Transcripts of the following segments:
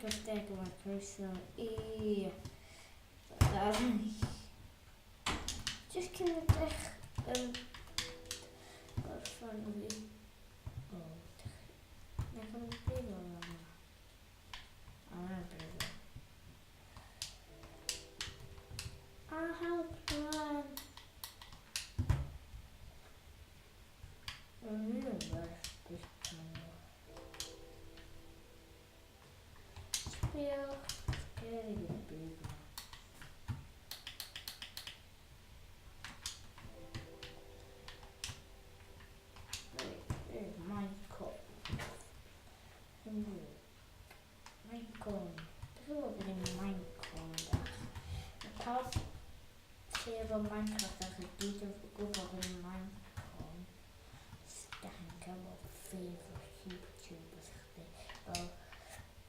ik steken met crystal. Just kan het echt wat van wie. Oh, dan kan ik het wel. Help man. Een nieuwe speel. Scary baby. Minecraft. Minecraft. Ik wil ook in Minecraft. Ik had van Minecraft dat ik niet over in Minecraft. Ik heb wel veel YouTubers gedaan.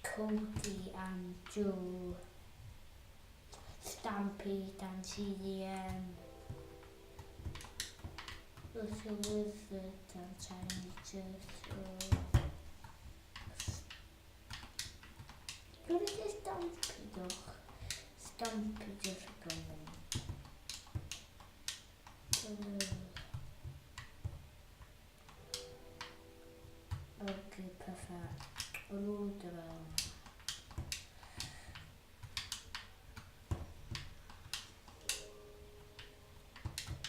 Cody en Joe. Stampede en CDM. Little Wizard en Chinese. Jullie is Stampede toch? Stampede is gekomen. Oké, perfect. Rood wel.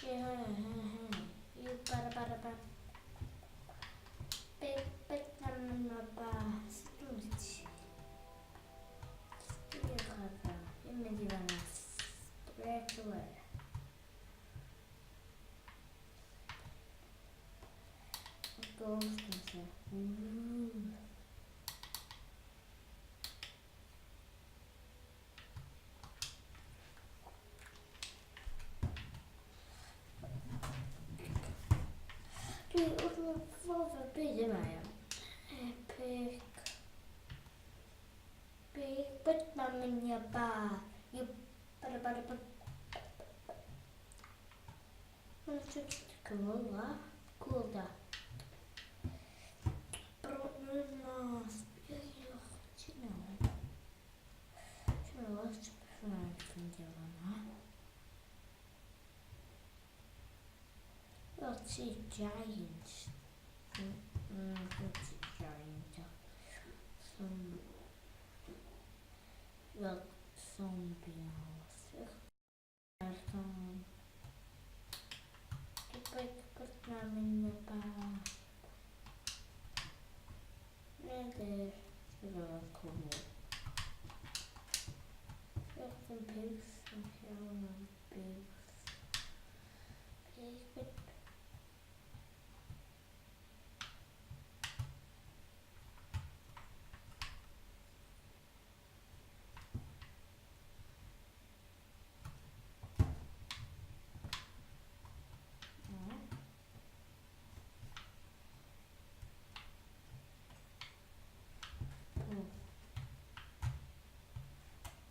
Ja, you para. Big number bass. Still have a image straight away. Ghost and say, Doe ook nog voor bezig mij. Epic. Big but mom in your bar. You para. Wat is het cool, hè? Cool dat. Brunas. Ja, goed, nou. Zoals vanuit vind je wel, hè? Wat zie giants? Wat zie giants? Wat zombie house? Ik put naam in de baan. Nee, dat is wel cool. Echt een pigs en een pigs.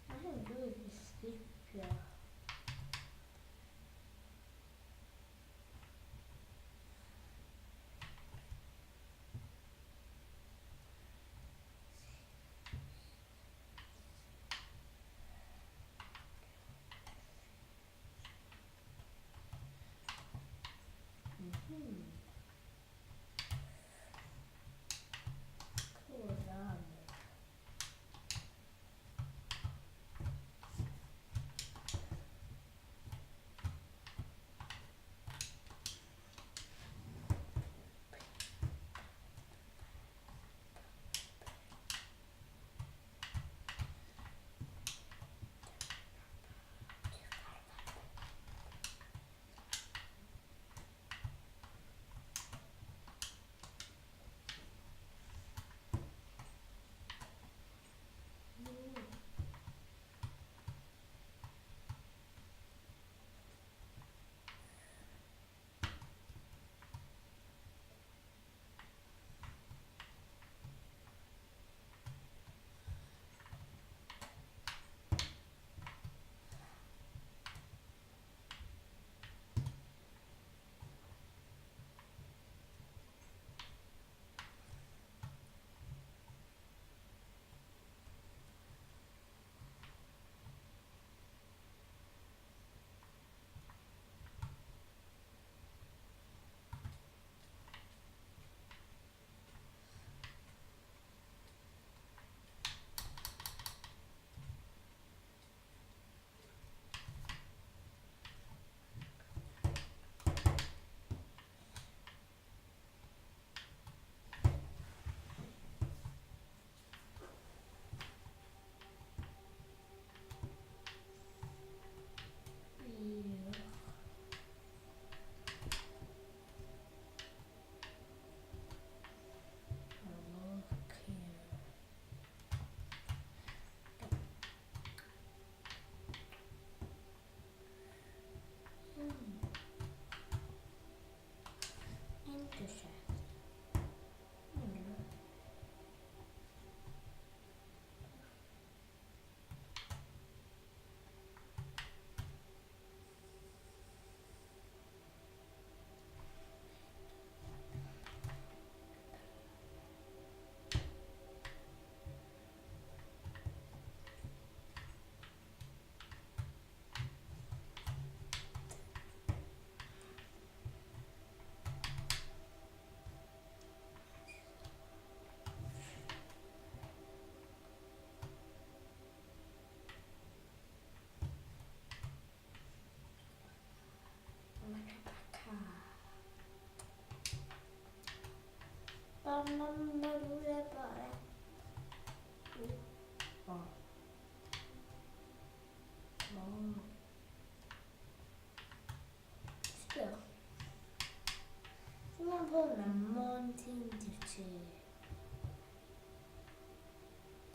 I don't really sleep, yeah. mamma vuole fare. Oh. Oh. Spero. Sono buona monti dice.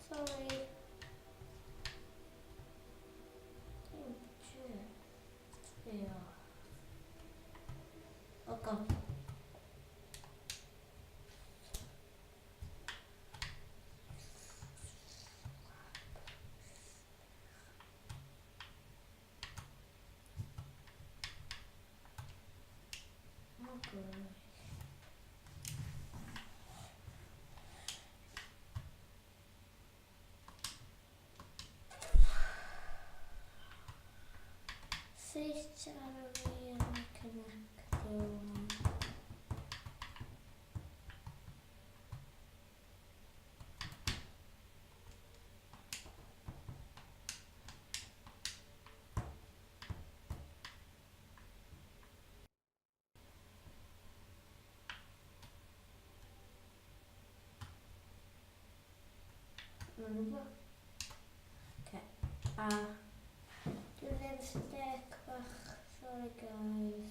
Sorry. Spero. Ok. Se c'era una connection. Okay. Do lipstick. Sorry guys.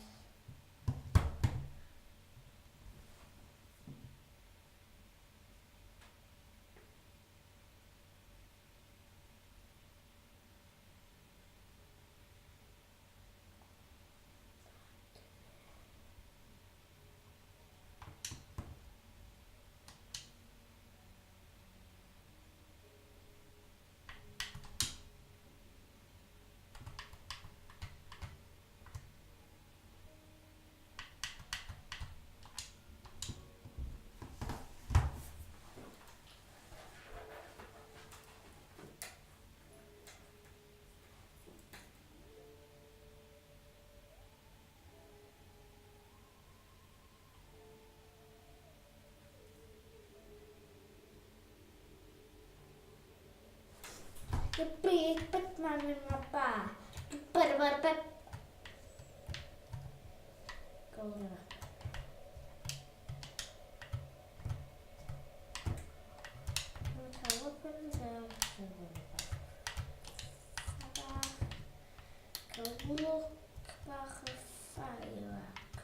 The big Batman in my bar. But go there. Look back a firework.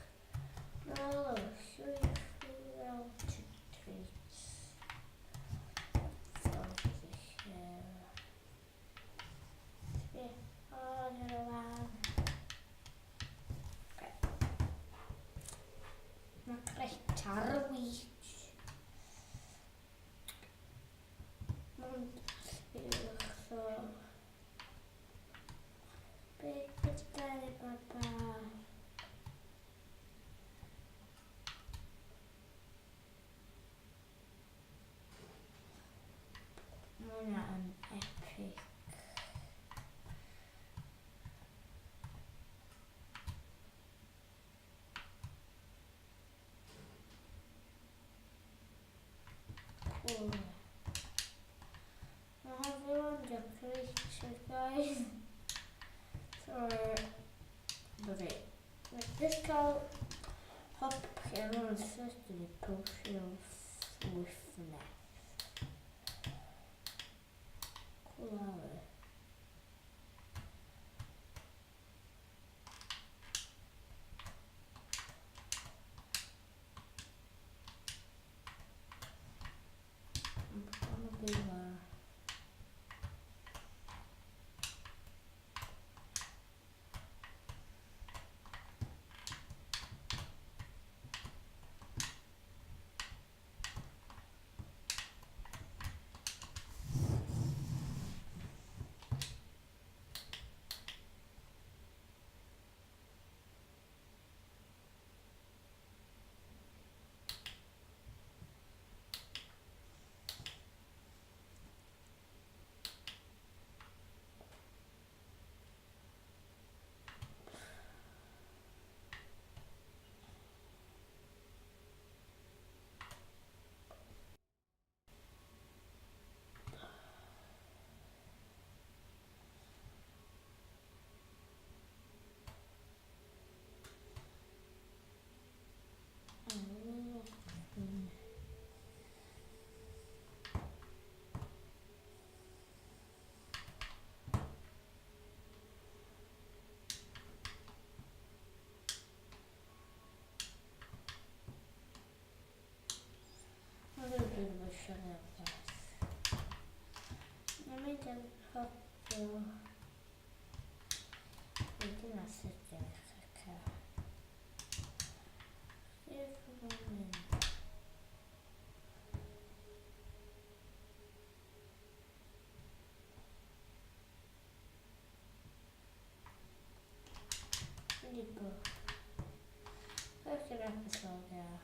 No, should we out to treats? Tarwich. So big daddy papa. Mona an epic. Cool. I have everyone the creature guys. So but this cow hop everyone's supposed to be potion swiftness. Cool. I'm gonna be Bydd yn siarad. Na mynd yn hodio. Wedyn asedio eich cael. Sef yn mynd. Nico. First episode, yeah.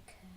Okay.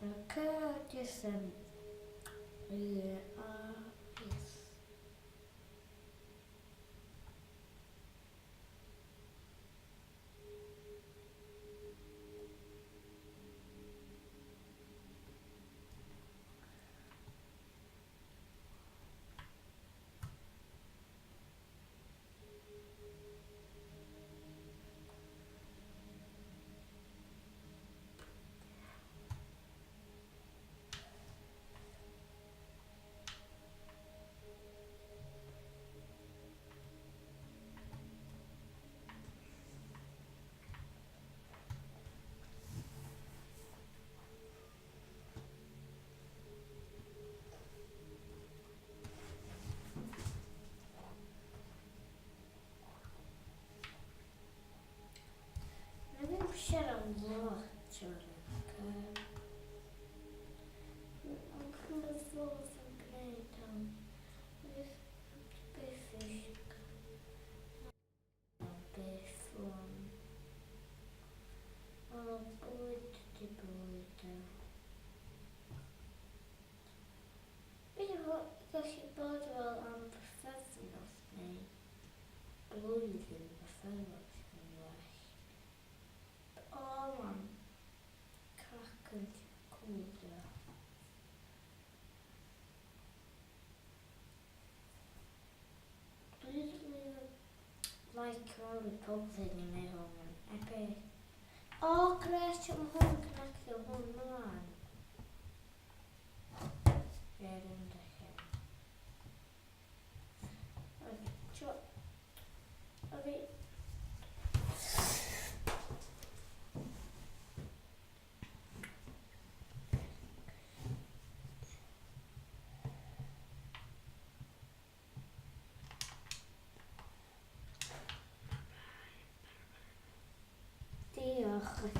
Okay, just yes. Maybe we should have more children. I'm from the floor from Greytown. This fish base from boy to boy. Because you both well professional me. Blues in the photos anyway. All on crack and cooler. Please like all the pubs in the middle and epic. Oh, crash your home connect your home line. Yeah, don't Okay. Diolch.